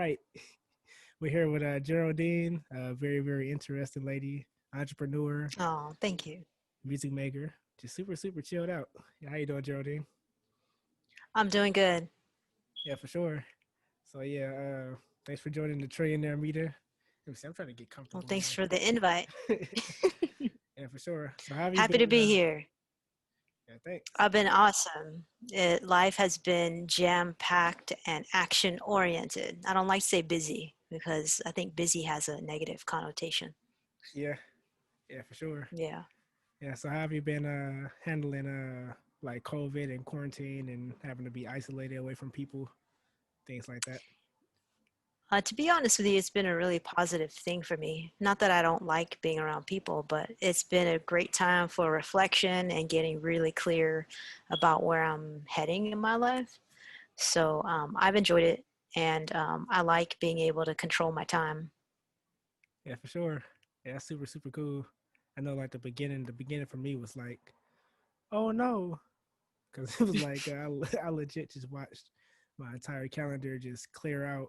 right. We're here with Geraldine, a very, very interesting lady, entrepreneur, Oh, thank you. music maker, just super, super chilled out. Yeah, how you doing, Geraldine? I'm doing good. Yeah, for sure. So yeah, thanks for joining the Trillionaire meeting. Let me see, I'm trying to get Well, comfortable, thanks man. for the invite. Yeah, for sure. So how have you Happy to been? be here. Yeah, thanks. I've been awesome. Life has been jam-packed and action-oriented. I don't like to say busy because I think busy has a negative connotation. Yeah, yeah, for sure. Yeah. Yeah, so how have you been handling like COVID and quarantine and having to be isolated away from people, things like that? To be honest with you, it's been a really positive thing for me. Not that I don't like being around people, but it's been a great time for reflection and getting really clear about where I'm heading in my life. So I've enjoyed it, and I like being able to control my time. Yeah, for sure. Yeah, that's super, super cool. I know like the beginning for me was like, oh no, because it was like I legit just watched my entire calendar just clear out,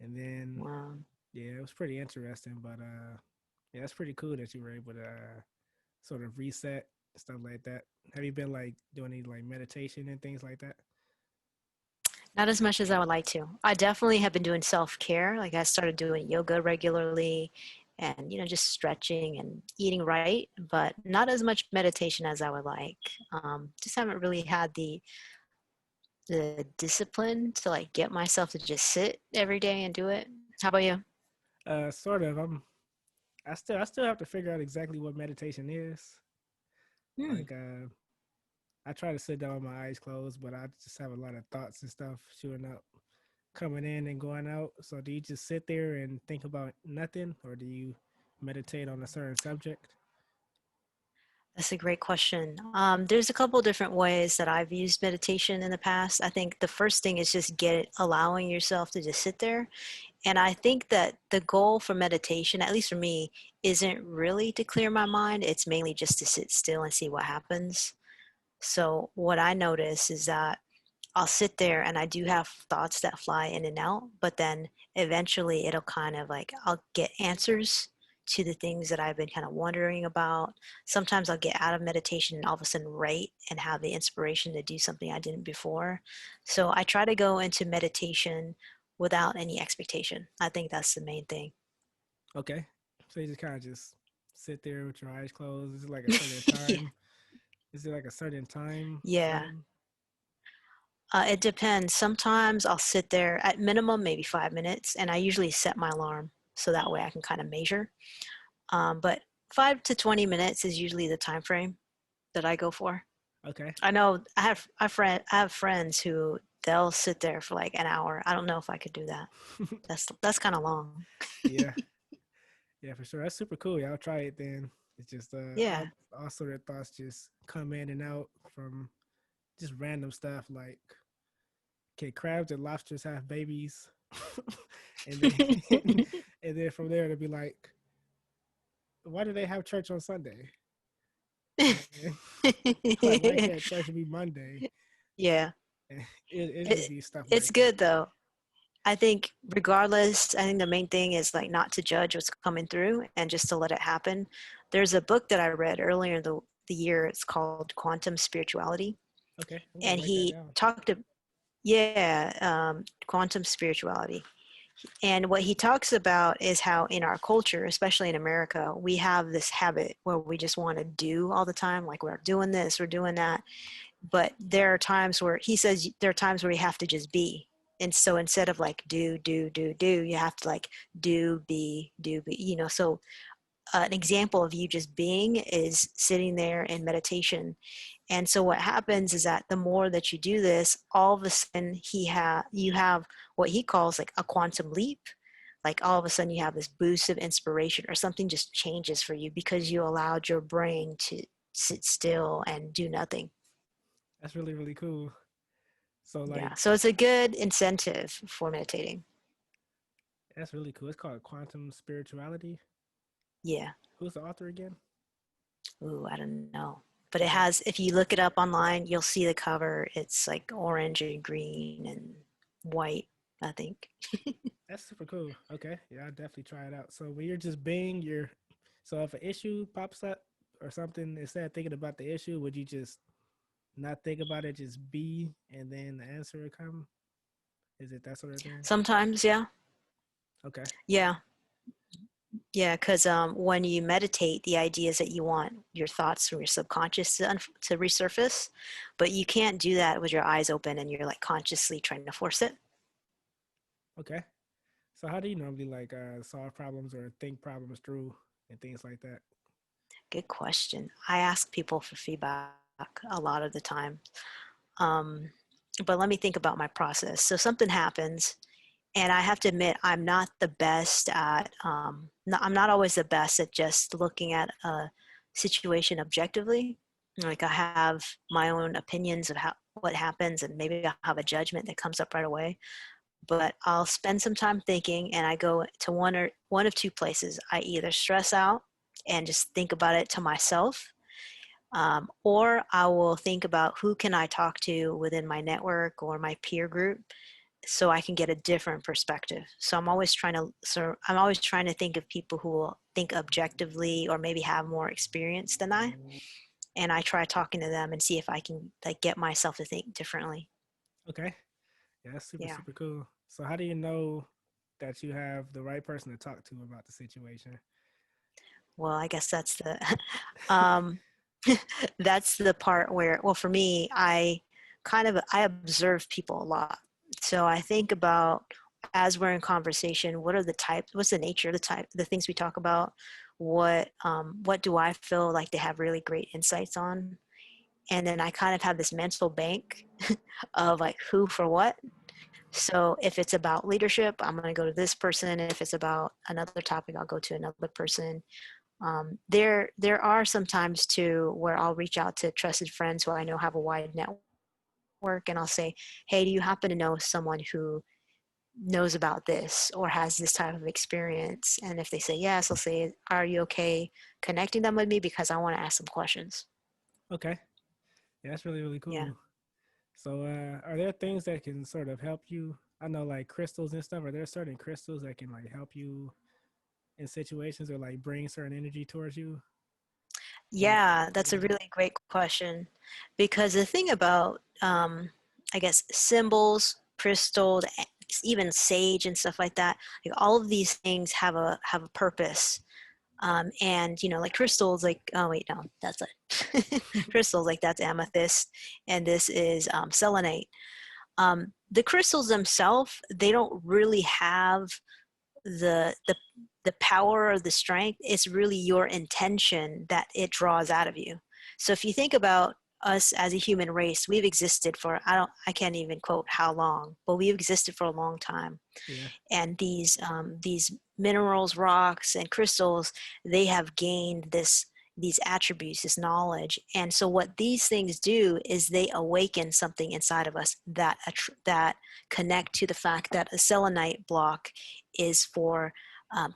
and then Um, yeah, it was pretty interesting. But yeah, it's pretty cool that you were able to sort of reset stuff like that. Have you been like doing any like meditation and things like that? Not as much as I would like to. I definitely have been doing self-care. Like I started doing yoga regularly and just stretching and eating right, but not as much meditation as I would like. Just haven't really had the discipline to like get myself to just sit every day and do it. How about you? Sort of. I still have to figure out exactly what meditation is. Hmm. Like I try to sit down with my eyes closed, but I just have a lot of thoughts and stuff shooting up, coming in and going out. So do you just sit there and think about nothing, or do you meditate on a certain subject? That's a great question. There's a couple different ways that I've used meditation in the past. I think the first thing is just allowing yourself to just sit there. And I think that the goal for meditation, at least for me, isn't really to clear my mind. It's mainly just to sit still and see what happens. So what I notice is that I'll sit there and I do have thoughts that fly in and out, but then eventually it'll kind of like I'll get answers to the things that I've been kind of wondering about. Sometimes I'll get out of meditation and all of a sudden write and have the inspiration to do something I didn't before. So I try to go into meditation without any expectation. I think that's the main thing. Okay, so you just kind of just sit there with your eyes closed. Is it like a certain time? Is it like a certain time Yeah. frame? It depends. Sometimes I'll sit there at minimum maybe 5 minutes, and I usually set my alarm so that way I can kind of measure. But 5 to 20 minutes is usually the time frame that I go for. Okay, I know I have friends who they'll sit there for like an hour. I don't know if I could do that. That's kind of long. yeah, yeah, for sure. That's super cool. Yeah, I'll try it then. It's just Yeah. all sort of thoughts just come in and out from just random stuff like, can crabs and lobsters have babies? and then and then from there to be like, why do they have church on Sunday? And then, like, why can't church be Monday? Yeah. And it just It, be stuff it's like that. good though. I think regardless, I think the main thing is like not to judge what's coming through and just to let it happen. There's a book that I read earlier in the year. It's called Quantum Spirituality, Okay, I'm gonna and write that he down. talked to yeah, quantum spirituality. And what he talks about is how in our culture, especially in America, we have this habit where we just want to do all the time, like we're doing this, we're doing that. But there are times where he says there are times where you have to just be. And so instead of like do, you have to like do, be, So an example of you just being is sitting there in meditation. And so what happens is that the more that you do this, all of a sudden you have what he calls like a quantum leap. Like all of a sudden you have this boost of inspiration or something just changes for you because you allowed your brain to sit still and do nothing. That's really really cool. So like, Yeah. So it's a good incentive for meditating. that's really cool. It's called quantum spirituality. Yeah. Who's the author again? Ooh, I don't know. But it Okay, has, if you look it up online, you'll see the cover. It's like orange and green and white, I think. That's super cool. Okay, yeah, I'll definitely try it out. So when you're just being, you're so if an issue pops up or something, instead of thinking about the issue, would you just not think about it, just be, and then the answer will come? Is it that sort of thing? Sometimes, yeah. Okay, Yeah. Yeah, because when you meditate, the idea is that you want your thoughts from your subconscious to resurface, but you can't do that with your eyes open and you're like consciously trying to force it. okay. So how do you normally like solve problems or think problems through and things like that? Good question. I ask people for feedback a lot of the time. Um, but let me think about my process. So something happens, and I have to admit, I'm not the best at, I'm not always the best at just looking at a situation objectively. Like I have my own opinions of how what happens, and maybe I'll have a judgment that comes up right away. But I'll spend some time thinking, and I go to one of two places. I either stress out and just think about it to myself, or I will think about who can I talk to within my network or my peer group so I can get a different perspective. So I'm always trying to think of people who will think objectively or maybe have more experience than I. And I try talking to them and see if I can like get myself to think differently. Okay, yeah, that's super Yeah. super cool. So how do you know that you have the right person to talk to about the situation? Well, I guess that's the um that's the part where, well, for me, I observe people a lot. So I think about, as we're in conversation, what's the nature of the things we talk about, what do I feel like they have really great insights on, and then I kind of have this mental bank of like who for what. So if it's about leadership, I'm going to go to this person. If it's about another topic, I'll go to another person. There are some times too where I'll reach out to trusted friends who I know have a wide network, and I'll say, hey, do you happen to know someone who knows about this or has this type of experience? And if they say yes, I'll say, are you okay connecting them with me, because I want to ask some questions. Okay, yeah, that's really really Yeah. cool. So are there things that can sort of help you? I know like crystals and stuff. Are there certain crystals that can like help you in situations or like bring certain energy towards you? Like, Yeah, that's a yeah, really great question, because the thing about, I guess, symbols, crystals, even sage and stuff like that, like all of these things have a purpose. And like crystals, like, oh wait, no, that's it. Crystals, like that's amethyst, and this is selenite. The crystals themselves, they don't really have the the the power or the strength. It's really your intention that it draws out of you. So if you think about us as a human race, we've existed for, I can't even quote how long, but we've existed for a long time. yeah. And these minerals, rocks, and crystals, they have gained these attributes, this knowledge. And so what these things do is they awaken something inside of us that connect to the fact that a selenite block is for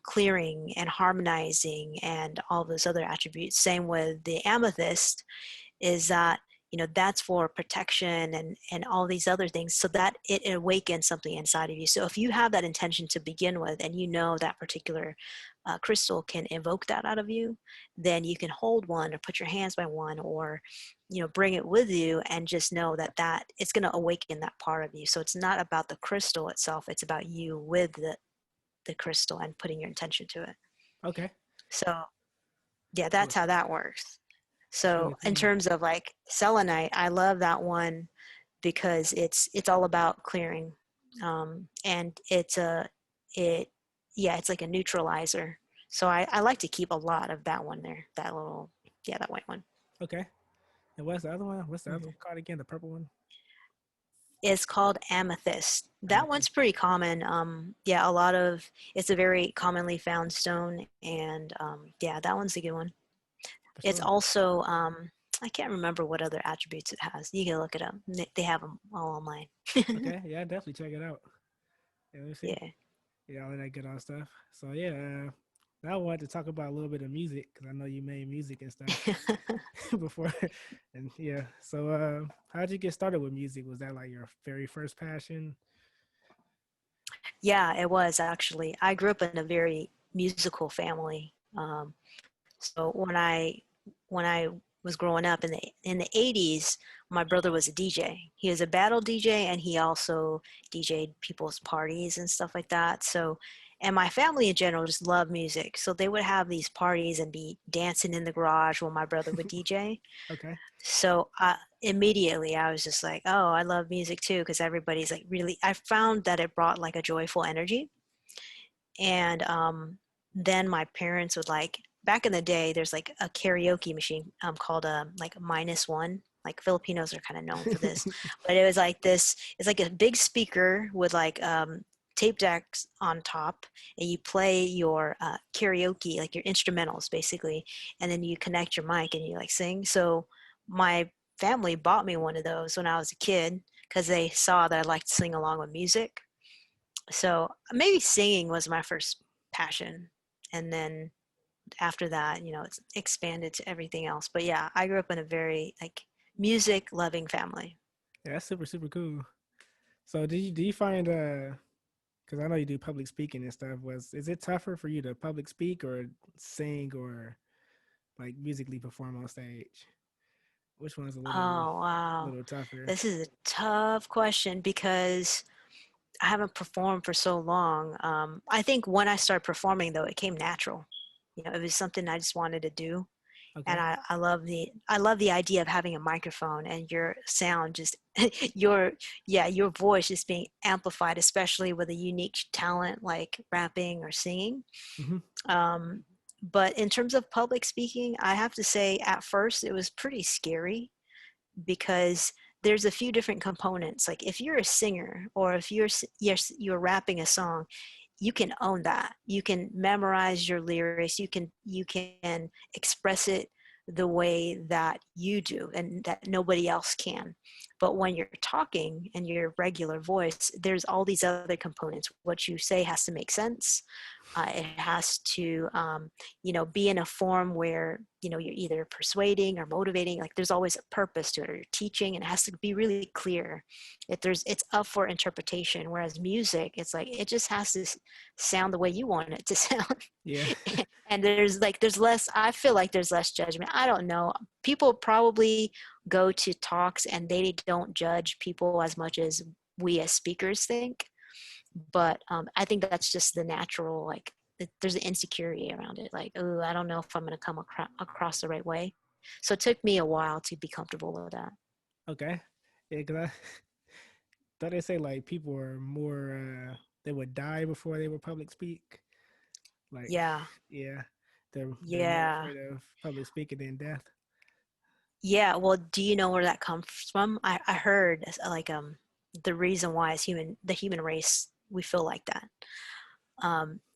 clearing and harmonizing and all those other attributes. Same with the amethyst, is that that's for protection and all these other things, so that it awakens something inside of you. So if you have that intention to begin with, and that particular crystal can evoke that out of you, then you can hold one or put your hands by one, or bring it with you, and just know that it's going to awaken that part of you. So it's not about the crystal itself, it's about you with the crystal and putting your intention to it. Okay, So yeah, cool. that's how that works. That's So really in cool. terms of like selenite, I love that one because it's all about clearing, and it yeah, it's like a neutralizer. So I like to keep a lot of that one there, that little, yeah, that white one. Okay, and what's the other one? What's the other Hmm. one called again? The purple one? It's called amethyst. That one's Amethyst. pretty common. Yeah, a lot of it's a very commonly found stone, and yeah, that one's a good one. For It's sure. also, I can't remember what other attributes it has. You can look it up. They have them all online. Okay, yeah, definitely check it out. Yeah, let me see. Yeah. Yeah, all of that good old stuff. So yeah, now I wanted to talk about a little bit of music because I know you made music and stuff before, and yeah. So how'd you get started with music? Was that like your very first passion? Yeah, it was actually. I grew up in a very musical family. So when I was growing up in the 80s, my brother was a DJ. He was a battle DJ, and he also DJ'd people's parties and stuff like that. So, and my family in general just loved music. So they would have these parties and be dancing in the garage while my brother would DJ. Okay. So immediately I was just like, oh, I love music too, because everybody's like really, I found that it brought like a joyful energy. And then my parents would like, back in the day, there's like a karaoke machine called like minus one. Like Filipinos are kind of known for this, but it was like this. It's like a big speaker with like tape decks on top, and you play your karaoke, like your instrumentals, basically, and then you connect your mic and you like sing. So my family bought me one of those when I was a kid because they saw that I liked to sing along with music. So maybe singing was my first passion, and then after that, it's expanded to everything else. But yeah, I grew up in a very like music loving family. Yeah, that's super super cool. So do you find because I know you do public speaking and stuff, was is it tougher for you to public speak or sing or like musically perform on stage? Which one's a Oh wow, little tougher? this is a tough question because I haven't performed for so long. I think when I started performing, though, it came natural. It was something I just wanted to do, and Okay. I love the idea of having a microphone and your sound just your your voice just being amplified, especially with a unique talent like rapping or singing. Hmm. Um, but in terms of public speaking, I have to say at first it was pretty scary because there's a few different components. Like if you're a singer or if you're rapping a song, you can own that. You can memorize your lyrics. You can express it the way that you do and that nobody else can. But when you're talking in your regular voice, there's all these other components. What you say has to make sense. It has to, be in a form where you're either persuading or motivating. Like there's always a purpose to it, or you're teaching, and it has to be really clear. If it's up for interpretation. Whereas music, it's like it just has to sound the way you want it to sound. Yeah. And there's less. I feel like there's less judgment. I don't know. People probably go to talks and they don't judge people as much as we as speakers think, but I think that's just the natural, like there's an insecurity around it, like, oh, I don't know if I'm going to come across the right way. So it took me a while to be comfortable with that. Okay. Yeah, because I thought they say like people are more they would die before they would public speak. Like, Yeah, yeah, they're more yeah, afraid of public speaking than death. yeah. Well, do you know where that comes from? I heard like the reason why is the human race, we feel like that.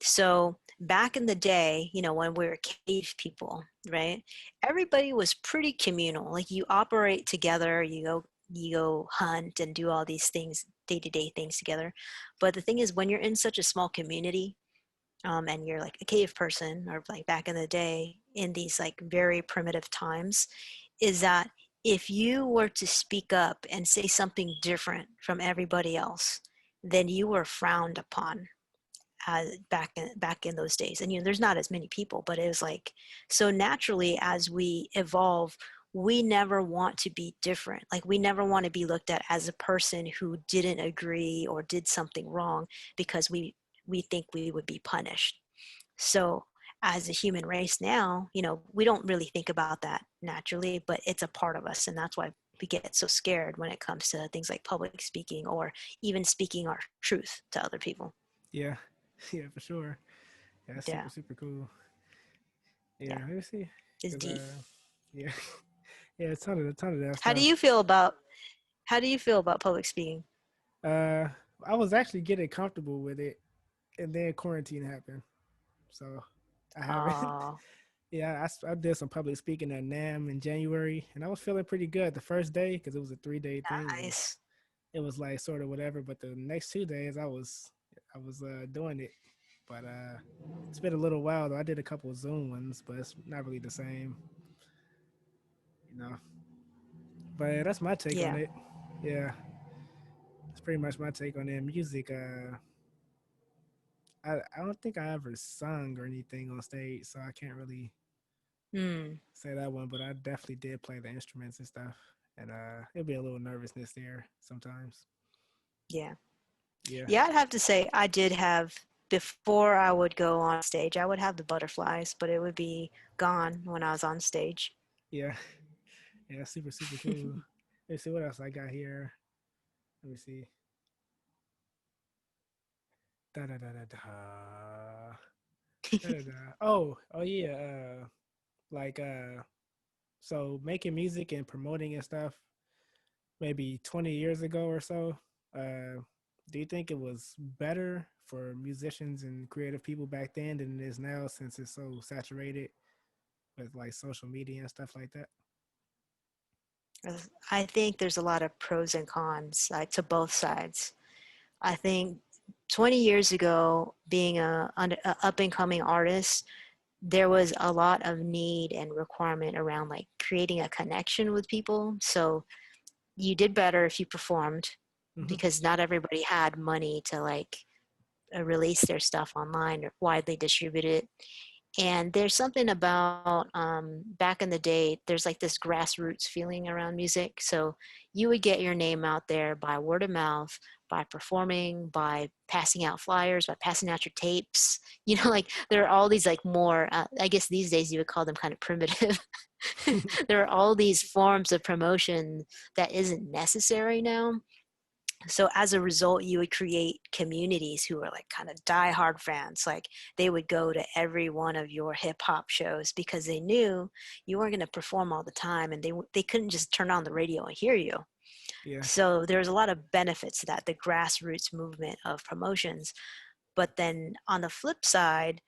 So back in the day, when we were cave people, right? Everybody was pretty communal. Like you operate together, you go hunt and do all these things, day-to-day things together. But the thing is, when you're in such a small community, and you're like a cave person, or like back in the day in these like very primitive times, is that if you were to speak up and say something different from everybody else, then you were frowned upon back in those days. And there's not as many people, but it was like, so naturally as we evolve, we never want to be different. Like we never want to be looked at as a person who didn't agree or did something wrong, because we think we would be punished. So as a human race now, we don't really think about that naturally, but it's a part of us, and that's why we get so scared when it comes to things like public speaking or even speaking our truth to other people. Yeah, yeah, for sure. Yeah, that's Yeah, super super cool. Yeah, yeah, let me see, it's cause deep. yeah, yeah, a ton of that How do stuff. you feel about how do you feel about public speaking? Uh, I was actually getting comfortable with it, and then quarantine happened, so I haven't. Oh, Yeah, I did some public speaking at NAM in January, and I was feeling pretty good the first day because it was a 3 day thing, and nice. it was like sort of whatever. But the next 2 days, I was doing it, but it's been a little while though. I did a couple of Zoom ones, but it's not really the same, you know. But yeah, that's my take on Yeah. it. Yeah, that's pretty much my take on it. Music. I don't think I ever sung or anything on stage, so I can't really Mm, say that one. But I definitely did play the instruments and stuff, and it'll be a little nervousness there sometimes. yeah. Yeah, Yeah, I'd have to say I did have, before I would go on stage, I would have the butterflies, but it would be gone when I was on stage. yeah, yeah. Super cool. Let's see what else I got here. Let me see. Da da da da da. Da da da. Oh yeah. Like so making music and promoting and stuff maybe 20 years ago or so. Uh, do you think it was better for musicians and creative people back then than it is now since it's so saturated with like social media and stuff like that? I think there's a lot of pros and cons, like, to both sides. I think 20 years ago, being a up and coming artist, there was a lot of need and requirement around like creating a connection with people. So you did better if you performed, Hmm. because not everybody had money to like release their stuff online or widely distribute it. And there's something about back in the day, there's like this grassroots feeling around music. So you would get your name out there by word of mouth, by performing, by passing out flyers, by passing out your tapes. You know, like there are all these like more, I guess these days you would call them kind of primitive. There are all these forms of promotion that isn't necessary now. So as a result, you would create communities who were like kind of diehard fans. Like they would go to every one of your hip hop shows because they knew you weren't going to perform all the time, and they couldn't just turn on the radio and hear you. Yeah, So there's a lot of benefits to that, the grassroots movement of promotions. But then on the flip side,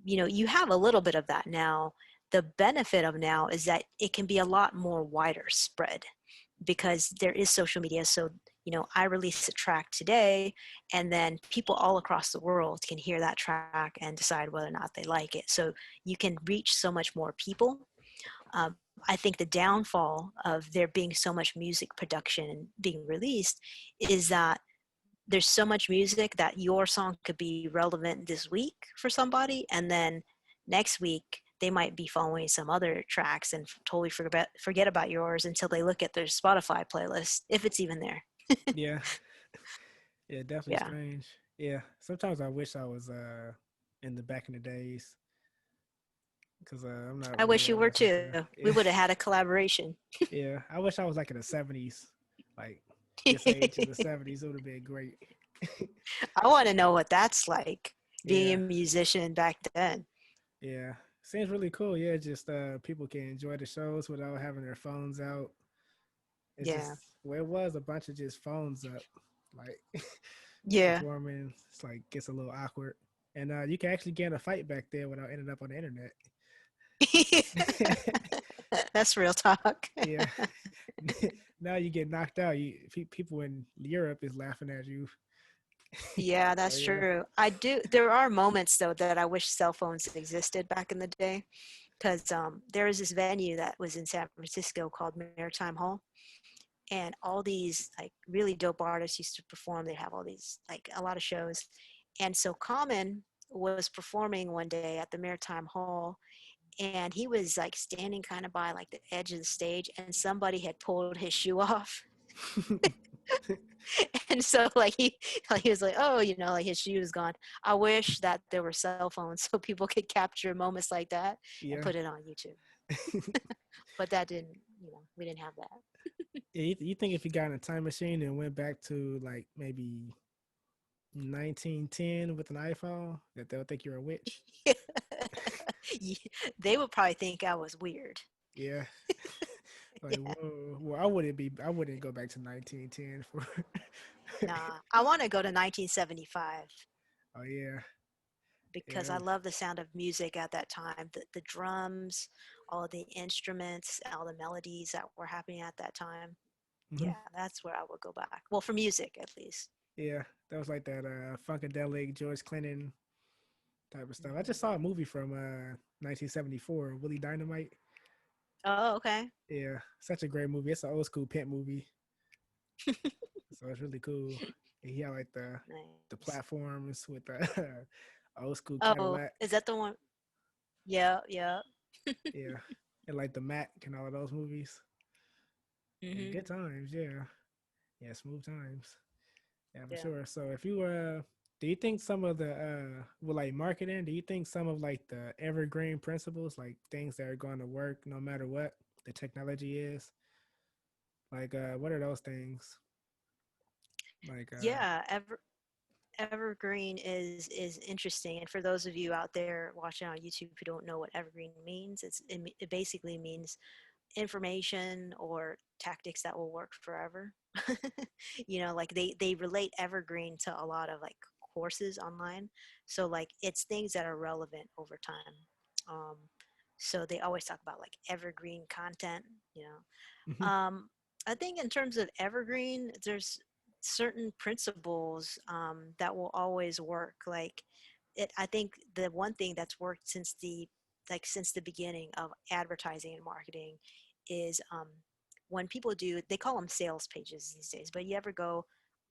you know, you have a little bit of that now. The benefit of now is that it can be a lot more wider spread because there is social media. So, you know, I release a track today, and then people all across the world can hear that track and decide whether or not they like it. So you can reach so much more people. I think the downfall of there being so much music production being released is that there's so much music that your song could be relevant this week for somebody, and then next week they might be following some other tracks and totally forget about yours until they look at their Spotify playlist, if it's even there. yeah, yeah. Definitely Yeah, strange. Yeah, sometimes I wish I was in the back in the days because I'm not I really wish you that were much into. too. We Yeah, would have had a collaboration. yeah. I wish I was like in the '70s, like this age in the '70s. It would have been great. I want to know what that's like, being a Yeah, musician back then. yeah. Seems really cool. Yeah, just people can enjoy the shows without having their phones out. It's Yeah, just where it was a bunch of just phones up, like yeah. performing. It's like gets a little awkward, and you can actually get in a fight back there without ending up on the internet. That's real talk. Yeah, now you get knocked out. People in Europe is laughing at you. Yeah, So that's yeah. true. I do. There are moments though that I wish cell phones existed back in the day, because there was this venue that was in San Francisco called Maritime Hall, and all these like really dope artists used to perform. They have all these like a lot of shows, and so Common was performing one day at the Maritime Hall, and he was like standing kind of by like the edge of the stage, and somebody had pulled his shoe off. And so like he was like, oh, you know, like his shoe is gone. I wish that there were cell phones so people could capture moments like that and Yeah. put it on YouTube. But that didn't, you know, we didn't have that. Yeah, you think if you got in a time machine and went back to like maybe 1910 with an iPhone, that they'll think you're a witch? They would probably think I was weird. Yeah. Like, Yeah. whoa. Well, I wouldn't be. I wouldn't go back to 1910 for. Nah, I want to go to 1975 Oh yeah, because I yeah. love the sound of music at that time. The drums, all the instruments, all the melodies that were happening at that time. Hmm. Yeah, that's where I would go back. Well, for music at least. Yeah, that was like that funkadelic George Clinton type of stuff. I just Mhm. saw a movie from 1974, Willie Dynamite. Oh, okay. Yeah, such a great movie. It's an old school pimp movie, so it's really cool. And he had like the Nice. platforms with the old school Oh, Cadillac. is that the one? Yeah, yeah. Yeah, and like the Mac and all of those movies. Yeah, Hmm. good times. Yeah, yeah, smooth times. Yeah, for Yeah. sure. So if you do you think some of the with like marketing, do you think some of like the evergreen principles, like things that are going to work no matter what the technology is, like what are those things? Like Yeah, evergreen is interesting. And for those of you out there watching on YouTube who don't know what evergreen means, it basically means information or tactics that will work forever. Like they relate evergreen to a lot of like courses online. So like it's things that are relevant over time. Um, so they always talk about like evergreen content, you know. hmm I think in terms of evergreen, there's certain principles that will always work. Like I think the one thing that's worked since the beginning of advertising and marketing is when people do, they call them sales pages these days, but you ever go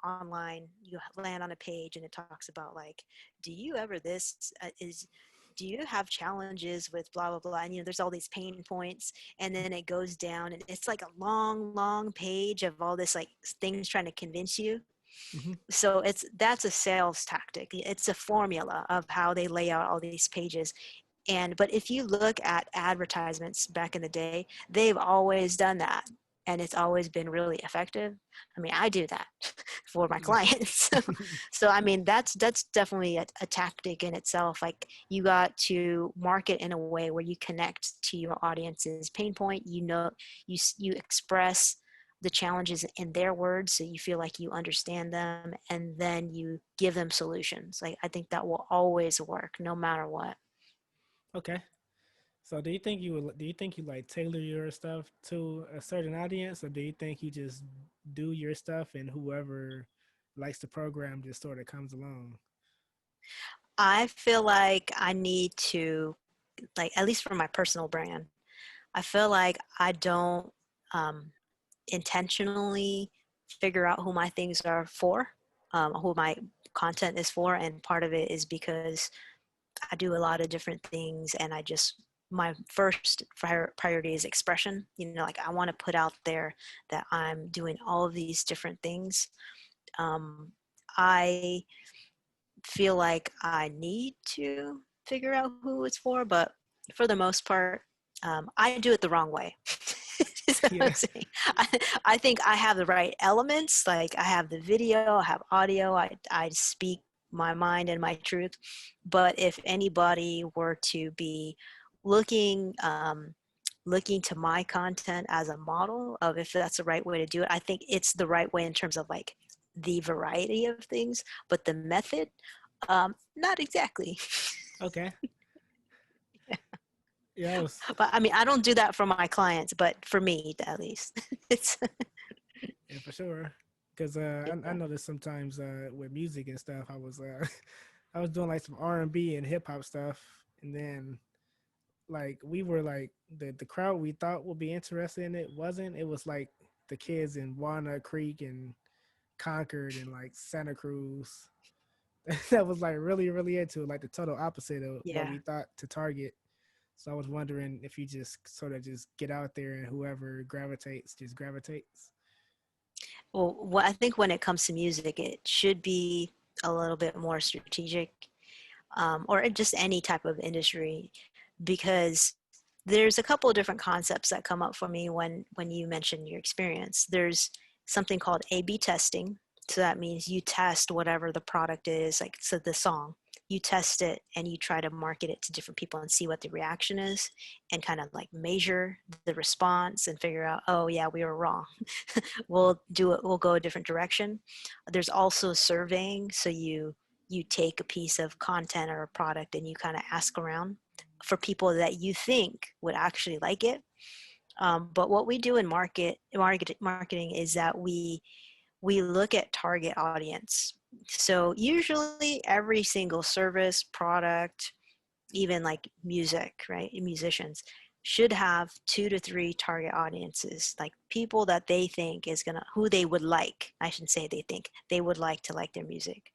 online, you land on a page and it talks about like, do you ever this is do you have challenges with blah blah blah, and there's all these pain points, and then it goes down and it's like a long page of all this like things trying to convince you. hmm So that's a sales tactic. It's a formula of how they lay out all these pages. But if you look at advertisements back in the day, they've always done that, and it's always been really effective. I mean, I do that for my Yeah. clients. So I mean, that's definitely a tactic in itself. Like you got to market in a way where you connect to your audience's pain point. You express the challenges in their words so you feel like you understand them, and then you give them solutions. Like I think that will always work no matter what. Okay. So do you think you like tailor your stuff to a certain audience, or do you think you just do your stuff and whoever likes the program just sort of comes along? I feel like I need to, like, at least for my personal brand, I feel like I don't um, intentionally figure out who my things are for, who my content is for. And part of it is because I do a lot of different things, and my first priority is expression. Like I want to put out there that I'm doing all of these different things. I feel like I need to figure out who it's for, but for the most part, I do it the wrong way. Is what I'm Yeah. saying. I think I have the right elements. Like I have the video, I have audio, I speak my mind and my truth. But if anybody were to be looking, looking to my content as a model of if that's the right way to do it, I think it's the right way in terms of like the variety of things, but the method, not exactly. Okay. Yeah, I was But I mean, I don't do that for my clients, but for me at least, it's yeah for sure. Cause I yeah, noticed sometimes with music and stuff, I was doing like some R&B and hip hop stuff, and then like we were like the crowd we thought would be interested in it wasn't. It was like the kids in Walnut Creek and Concord and like Santa Cruz that was like really into it, like the total opposite of what yeah. we thought to target. So I was wondering if you just sort of just get out there and whoever gravitates just gravitates. Well, what I think when it comes to music, it should be a little bit more strategic, or just any type of industry, because there's a couple of different concepts that come up for me when you mention your experience. There's something called A/B testing. So that means you test whatever the product is, like so the song. You test it and you try to market it to different people and see what the reaction is, and kind of like measure the response and figure out, oh yeah, we were wrong. We'll do it. We'll go a different direction. There's also surveying. So you take a piece of content or a product and you kind of ask around for people that you think would actually like it. But what we do in marketing is that we look at target audience. So usually every single service, product, even like music, right? Musicians should have 2 to 3 target audiences, like people that they think is gonna, who they would like. I shouldn't say they think, they would like to like their music.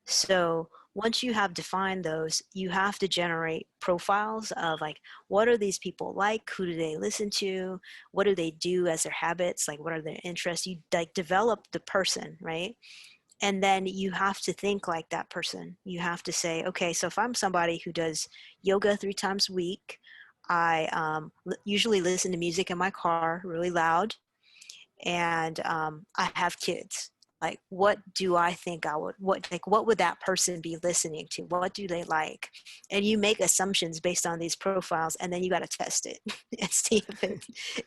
So once you have defined those, you have to generate profiles of like, what are these people like? Who do they listen to? What do they do as their habits? Like, what are their interests? You like develop the person, right? And then you have to think like that person. You have to say, okay, so if I'm somebody who does yoga 3 times a week, I usually listen to music in my car really loud, and I have kids. Like, what do I think I would, what would that person be listening to? What do they like? And you make assumptions based on these profiles, and then you got to test it and see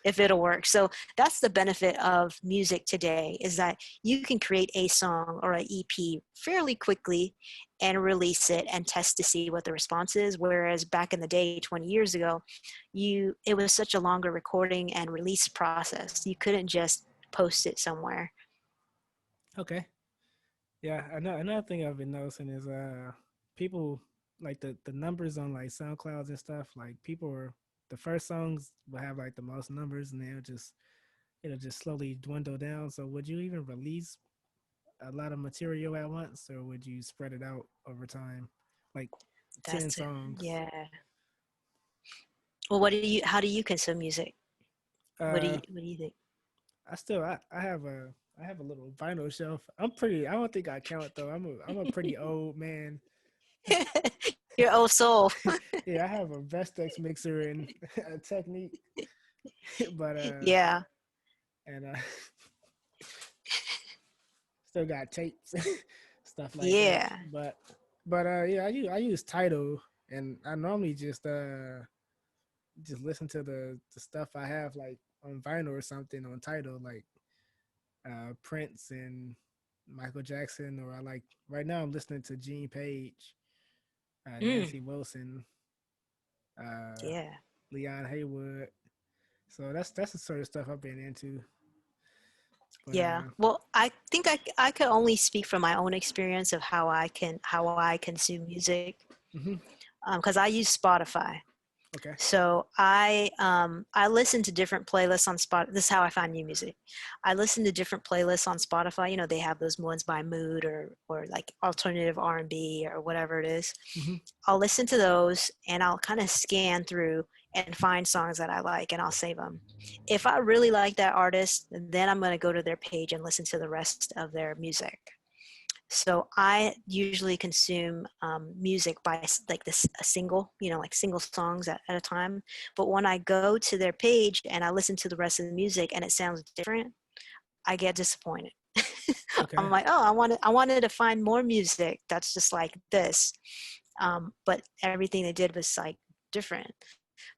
if it'll work. So that's the benefit of music today, is that you can create a song or an EP fairly quickly and release it and test to see what the response is. Whereas back in the day, 20 years ago, it was such a longer recording and release process. You couldn't just post it somewhere. Okay. Yeah, another thing I've been noticing is people like the numbers on like SoundClouds and stuff. Like people are the first songs will have like the most numbers, and it'll just slowly dwindle down. So would you even release a lot of material at once, or would you spread it out over time, like 10 That's it. songs? Yeah. Well, how do you consume music? Uh, What do you think? I have a little vinyl shelf. I don't think I count though. I'm a pretty old man. Your old soul. Yeah, I have a Vestex mixer and a Technique, but Yeah. and still got tapes, stuff like that. Yeah. But yeah, I use Tidal, and I normally just listen to the stuff I have like on vinyl or something on Tidal, like Prince and Michael Jackson, or I like right now I'm listening to Gene Page, Mm, Nancy Wilson, uh, yeah. Leon Haywood. So that's the sort of stuff I've been into. But Yeah. Well, I think I could only speak from my own experience of how I consume music, mhm, because I use Spotify. okay, So I listen to different playlists on Spot. This is how I find new music. I listen to different playlists on Spotify. You know, they have those ones by mood or like alternative R&B or whatever it is. hmm, I'll listen to those and I'll kind of scan through and find songs that I like and I'll save them. If I really like that artist, then I'm going to go to their page and listen to the rest of their music. So I usually consume music by like this a single, you know, like single songs at a time. But when I go to their page and I listen to the rest of the music and it sounds different, I get disappointed. I'm okay, like, oh, I wanted to find more music that's just like this, but everything they did was like different.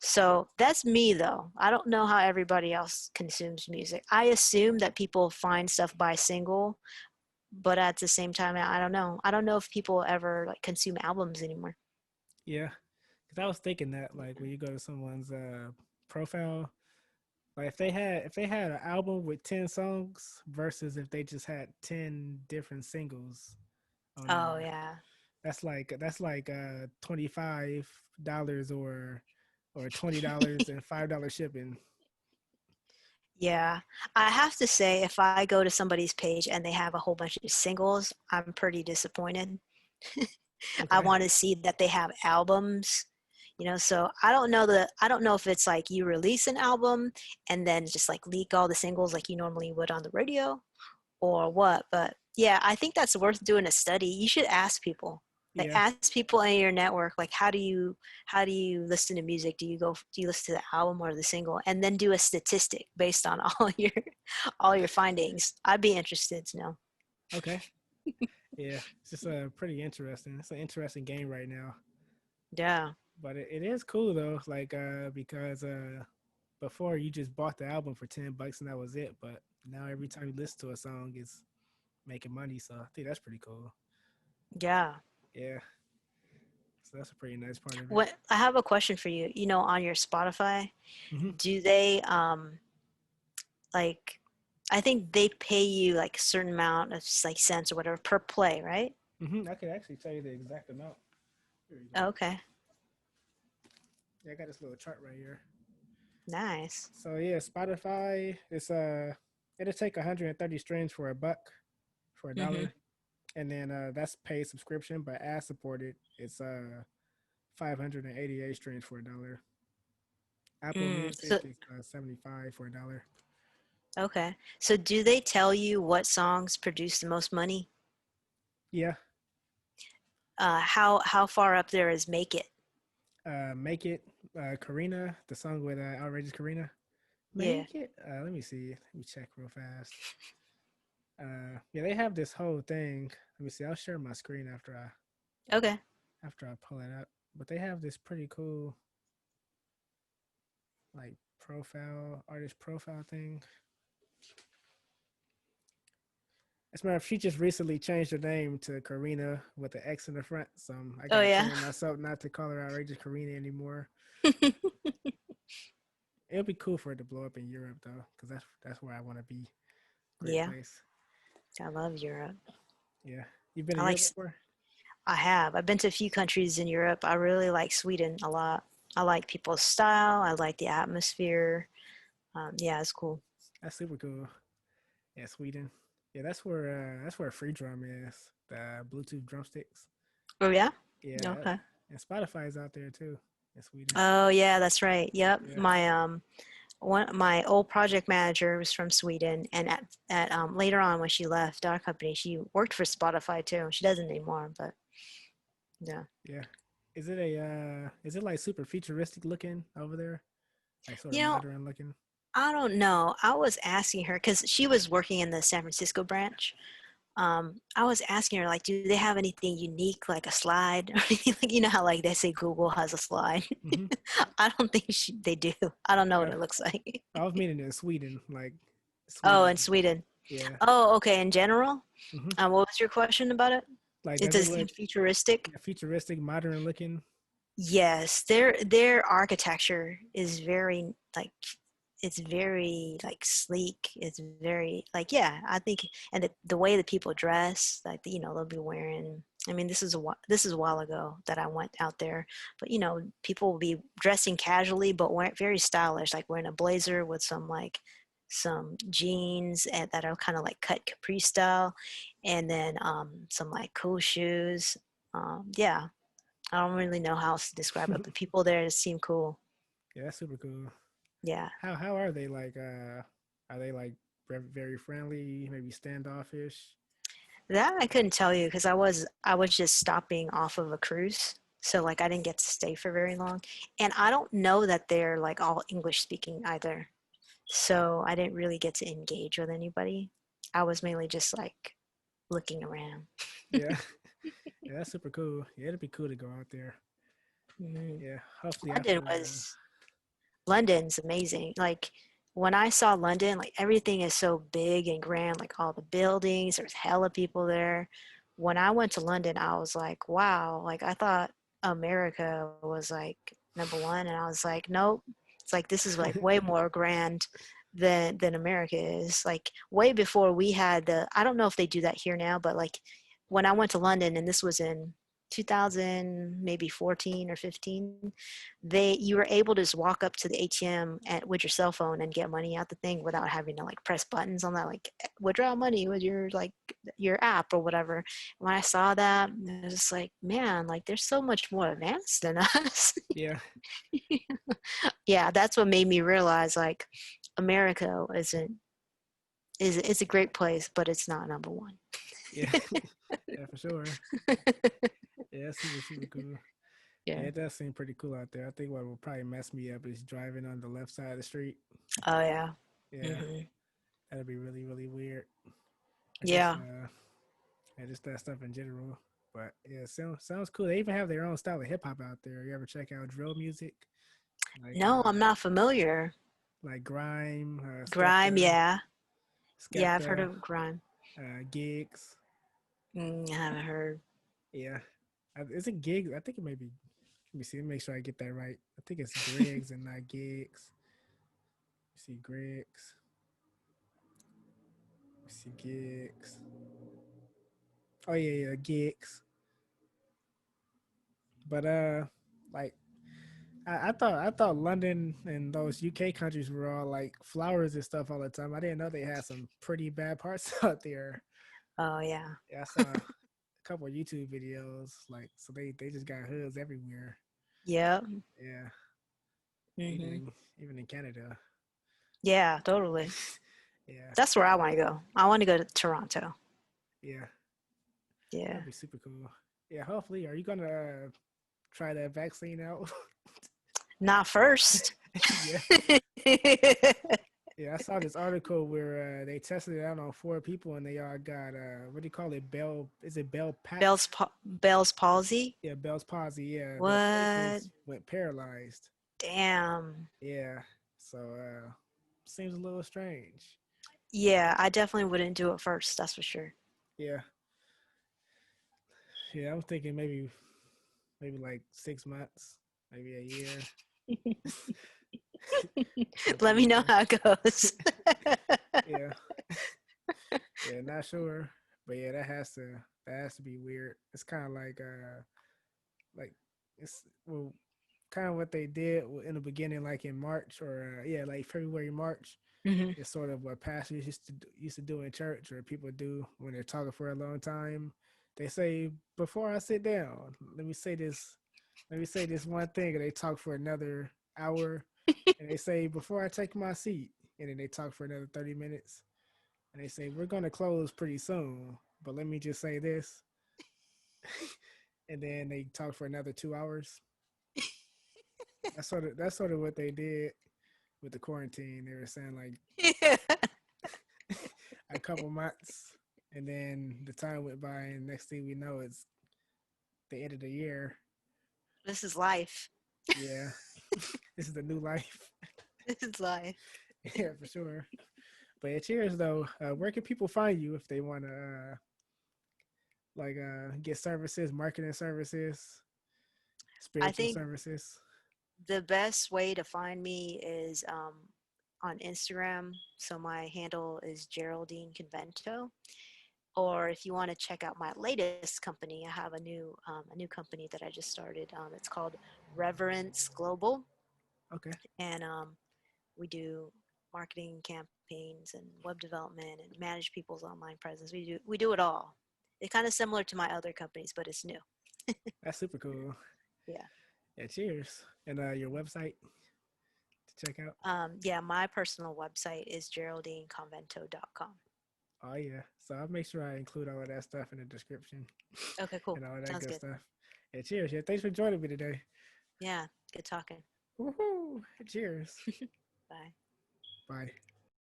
So that's me though. I don't know how everybody else consumes music. I assume that people find stuff by single, but at the same time, I don't know. I don't know if people ever like consume albums anymore. yeah. Because I was thinking that like when you go to someone's profile, like if they had an album with 10 songs versus if they just had 10 different singles on Oh there, yeah. that's like $25 or $20 and $5 shipping. Yeah. I have to say, if I go to somebody's page and they have a whole bunch of singles, I'm pretty disappointed. I Okay. want to see that they have albums, you know. So I don't know if it's like you release an album and then just like leak all the singles like you normally would on the radio, or what. But yeah, I think that's worth doing a study. You should ask people. Like Yeah. ask people in your network, like how do you listen to music? Do you listen to the album or the single? And then do a statistic based on all your findings. I'd be interested to know. Okay. Yeah. It's just pretty interesting. It's an interesting game right now. Yeah. But it is cool though, like because before you just bought the album for $10 and that was it. But now every time you listen to a song, it's making money. So I think that's pretty cool. Yeah. Yeah. So that's a pretty nice part of it. What I have a question for you. You know, on your Spotify, Hmm. do they like I think they pay you like a certain amount of like cents or whatever per play, right? I could actually tell you the exact amount. Here you go. Okay. Yeah, I got this little chart right here. Nice. So yeah, Spotify is it'll take 130 streams for a buck for a Mhm. dollar. and then that's paid subscription, but ad supported, it's 588 streams for $1. Apple So Music is 75 for $1. okay. So do they tell you what songs produce the most money? Yeah, How far up there is Make It? Make It, Karina, the song with Outrageous Karina. Yeah. Make it. Let me see. Let me check real fast. Yeah, they have this whole thing. Let me see. I'll share my screen Okay. after I pull it up. But they have this pretty cool like profile artist profile thing. As a matter of she just recently changed her name to Karina with the X in the front. So I Oh gotta yeah. train myself not to call her outrageous Karina anymore. It'll be cool for it to blow up in Europe though, because that's where I want to be. Great Yeah. place. I love Europe. Yeah. You've been to I like Europe before? I have. I've been to a few countries in Europe. I really like Sweden a lot. I like people's style. I like the atmosphere. Yeah, it's cool. That's super cool. Yeah, Sweden. Yeah, that's where Free Drum is. The Bluetooth drumsticks. Oh yeah. Yeah, Okay. and Spotify's out there too in Sweden. Oh yeah, that's right. Yep. Yeah. My old project manager was from Sweden, and at later on when she left our company, she worked for Spotify too. She doesn't anymore, but yeah. Yeah. Is it like super futuristic looking over there? Like sort You of know, modern looking? I don't know. I was asking her because she was working in the San Francisco branch. I was asking her like, do they have anything unique like a slide or anything? Like, you know how like they say Google has a slide. Mm-hmm. I don't think they do. I don't know what Yeah. it looks like. I was meaning in Sweden, like Oh, Sweden. in Sweden. Yeah. Oh, okay. In general, Mm-hmm. what was your question about it? Like, It does it does it seem look, futuristic? yeah, futuristic, modern looking? Yes, their architecture is very like it's very like sleek. It's very like yeah. I think and the way that people dress, like they'll be wearing. I mean, this is a while ago that I went out there, but people will be dressing casually but wearing very stylish, like wearing a blazer with some jeans that are kind of like cut capri style, and then some like cool shoes. Yeah, I don't really know how else to describe it, but people there seem cool. Yeah, that's super cool. Yeah. How are they like? Are they like very friendly? Maybe standoffish? That I couldn't tell you because I was just stopping off of a cruise. So like I didn't get to stay for very long. And I don't know that they're like all English speaking either. So I didn't really get to engage with anybody. I was mainly just like looking around. Yeah, yeah, that's super cool. Yeah, it'd be cool to go out there. Mhm. Yeah, hopefully London after. was London's amazing. Like when I saw London, like everything is so big and grand, like all the buildings, there's hella people there. When I went to London, I was like, wow, like I thought America was like number one, and I was like, nope. It's like this is like way more grand than America is. Like way before we had I don't know if they do that here now, but like when I went to London, and this was in 2000 maybe 14 or 15, you were able to just walk up to the ATM with your cell phone and get money out the thing without having to like press buttons on that, like withdraw money with your app or whatever. When I saw that, I was just like, man, like they're so much more advanced than us. Yeah, Yeah, that's what made me realize like America is it's a great place, but it's not number one. yeah, yeah, for sure. Yeah, super cool. Yeah, Yeah. it does seem pretty cool out there. I think what will probably mess me up is driving on the left side of the street. Oh yeah. Yeah, Hmm. that'd be really weird. I guess Yeah. yeah, just that stuff in general. But yeah, sounds cool. They even have their own style of hip hop out there. You ever check out drill music? Like No, I'm not familiar. like grime, Grime, yeah. Yeah, I've heard Skepta, of grime. gigs. I haven't heard. Yeah, is it gigs? I think it may be. Let me see. Let me make sure I get that right. I think it's Griggs and not gigs. See Griggs. See gigs. Oh yeah, gigs. But like I thought London and those UK countries were all like flowers and stuff all the time. I didn't know they had some pretty bad parts out there. Oh yeah. Yeah, I saw. a couple of YouTube videos. Like, so they just got hoods everywhere. Yeah. Yeah, even Hmm. even in Canada. Yeah, totally. Yeah, That's where I want to go. I want to go to Toronto. yeah, Yeah. that'd be super cool. Yeah, hopefully. Are you gonna try that vaccine out? Not first. Yeah. Yeah, I saw this article where they tested it out on 4 people and they all got what do you call it? Bell? Is it Bell Pax? Bell's palsy. Yeah, Bell's palsy. Yeah, their What? faces went paralyzed. Damn. Yeah, so seems a little strange. Yeah, I definitely wouldn't do it first. That's for sure. Yeah, yeah, I'm thinking maybe like 6 months, maybe a year, Let something me like know that. how it goes. Yeah, yeah, not sure, but yeah, that has to be weird. It's kind of like it's well kind of what they did in the beginning, like in March or yeah, like February, March. Hmm. It's sort of what pastors used to do in church, or people do when they're talking for a long time. They say, "Before I sit down, let me say this. Let me say this one thing," and they talk for another hour. And they say, "Before I take my seat," and then they talk for another 30 minutes. And they say, "We're going to close pretty soon, but let me just say this." And then they talk for another 2 hours. That's sort of what they did with the quarantine. They were saying like Yeah. a couple months, and then the time went by, and next thing we know, it's the end of the year. This is life. Yeah, this is the new life. This is life. Yeah, for sure. But yeah, cheers though. Where can people find you if they want to get services, marketing services, I spiritual think services? the best way to find me is on Instagram. So my handle is Geraldine Convento. Or if you want to check out my latest company, I have a new company that I just started. It's called Reverence Global, Okay, and we do marketing campaigns and web development and manage people's online presence. We do it all. It's kind of similar to my other companies, but it's new. that's super cool. Yeah. Yeah, cheers. And your website to check out. Yeah, my personal website is GeraldineConvento.com. Oh yeah, so I'll make sure I include all of that stuff in the description Okay, cool. and all of that Sounds good good. stuff. Yeah, cheers. Yeah, thanks for joining me today. Yeah, good talking. Woohoo! Cheers. Bye. Bye.